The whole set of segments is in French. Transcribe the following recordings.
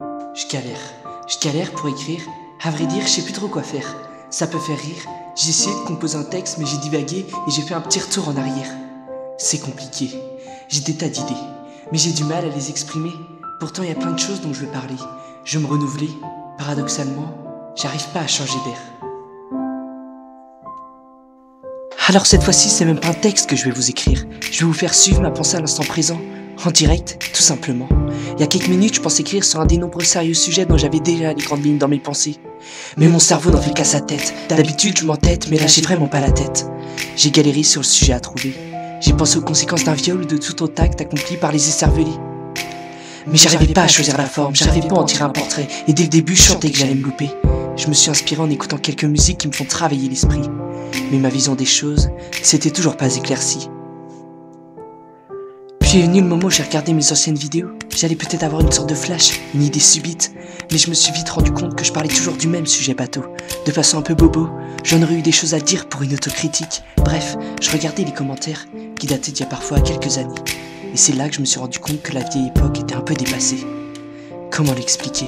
Je galère pour écrire. À vrai dire, je sais plus trop quoi faire. Ça peut faire rire. J'ai essayé de composer un texte, mais j'ai divagué et j'ai fait un petit retour en arrière. C'est compliqué. J'ai des tas d'idées, mais j'ai du mal à les exprimer. Pourtant, il y a plein de choses dont je veux parler. Je veux me renouveler. Paradoxalement, j'arrive pas à changer d'air. Alors cette fois-ci, c'est même pas un texte que je vais vous écrire. Je vais vous faire suivre ma pensée à l'instant présent, en direct, tout simplement. Il y a quelques minutes, je pensais écrire sur un des nombreux sérieux sujets dont j'avais déjà les grandes lignes dans mes pensées. Mais mon cerveau n'en fait qu'à sa tête. D'habitude, je m'entête, mais là, j'ai vraiment pas la tête. J'ai galéré sur le sujet à trouver. J'ai pensé aux conséquences d'un viol ou de tout autre acte accompli par les écervelés. Mais j'arrivais pas à choisir la forme, j'arrivais pas à en tirer un portrait. Et dès le début, je sentais que j'allais me louper. Je me suis inspiré en écoutant quelques musiques qui me font travailler l'esprit. Mais ma vision des choses, c'était toujours pas éclaircie. Puis est venu le moment où j'ai regardé mes anciennes vidéos. J'allais peut-être avoir une sorte de flash, une idée subite. Mais je me suis vite rendu compte que je parlais toujours du même sujet bateau. De façon un peu bobo, j'en aurais eu des choses à dire pour une autocritique. Bref, je regardais les commentaires, qui dataient d'il y a parfois quelques années. Et c'est là que je me suis rendu compte que la vieille époque était un peu dépassée. Comment l'expliquer ?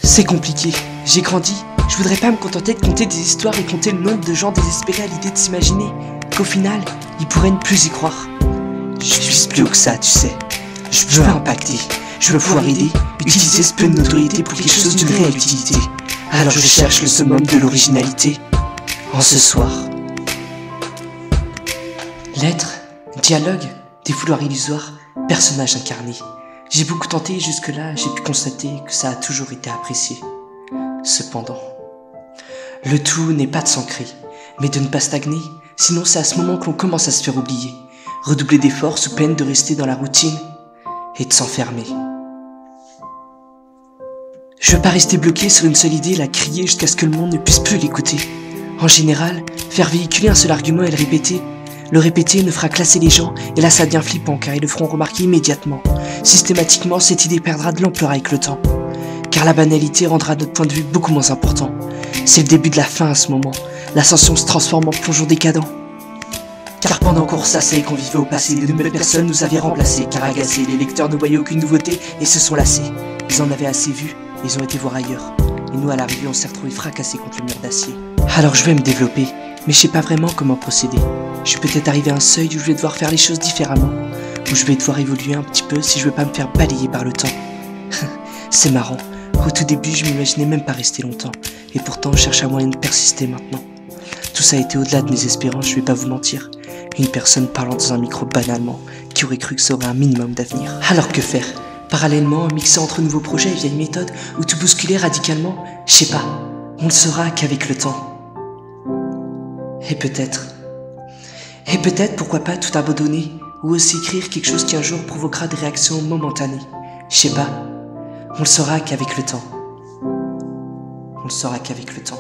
C'est compliqué, j'ai grandi. Je voudrais pas me contenter de conter des histoires et compter le nombre de gens désespérés à l'idée de s'imaginer qu'au final, ils pourraient ne plus y croire. Je suis plus haut que ça, tu sais. Je veux impacter, je veux pouvoir aider, utiliser ce peu de notoriété pour quelque chose d'une réelle utilité. Alors je cherche le summum de l'originalité en ce soir. Lettres, dialogues, des fouloirs illusoires, personnages incarnés. J'ai beaucoup tenté et jusque-là, j'ai pu constater que ça a toujours été apprécié. Cependant, le tout n'est pas de s'ancrer, mais de ne pas stagner, sinon c'est à ce moment que l'on commence à se faire oublier, redoubler d'efforts sous peine de rester dans la routine et de s'enfermer. Je veux pas rester bloqué sur une seule idée, la crier jusqu'à ce que le monde ne puisse plus l'écouter. En général, faire véhiculer un seul argument et le répéter ne fera classer les gens, et là ça devient flippant car ils le feront remarquer immédiatement. Systématiquement, cette idée perdra de l'ampleur avec le temps, car la banalité rendra notre point de vue beaucoup moins important. C'est le début de la fin à ce moment, l'ascension se transforme en plongeon décadent. Car pendant qu'on ressassait et qu'on vivait au passé, de nouvelles personnes nous avaient remplacés, car agacés, les lecteurs ne voyaient aucune nouveauté et se sont lassés. Ils en avaient assez vu, ils ont été voir ailleurs. Et nous à l'arrivée on s'est retrouvés fracassés contre le mur d'acier. Alors je vais me développer, mais je sais pas vraiment comment procéder. Je suis peut-être arrivé à un seuil où je vais devoir faire les choses différemment, où je vais devoir évoluer un petit peu si je veux pas me faire balayer par le temps. C'est marrant, au tout début je m'imaginais même pas rester longtemps, et pourtant je cherche un moyen de persister maintenant. Tout ça a été au-delà de mes espérances, je vais pas vous mentir. Une personne parlant dans un micro banalement, qui aurait cru que ça aurait un minimum d'avenir. Alors que faire ? Parallèlement, mixer entre nouveaux projets et vieilles méthodes, ou tout bousculer radicalement ? Je sais pas, on ne saura qu'avec le temps. Et peut-être, pourquoi pas tout abandonner, ou aussi écrire quelque chose qui un jour provoquera des réactions momentanées. Je sais pas, on le saura qu'avec le temps. On le saura qu'avec le temps.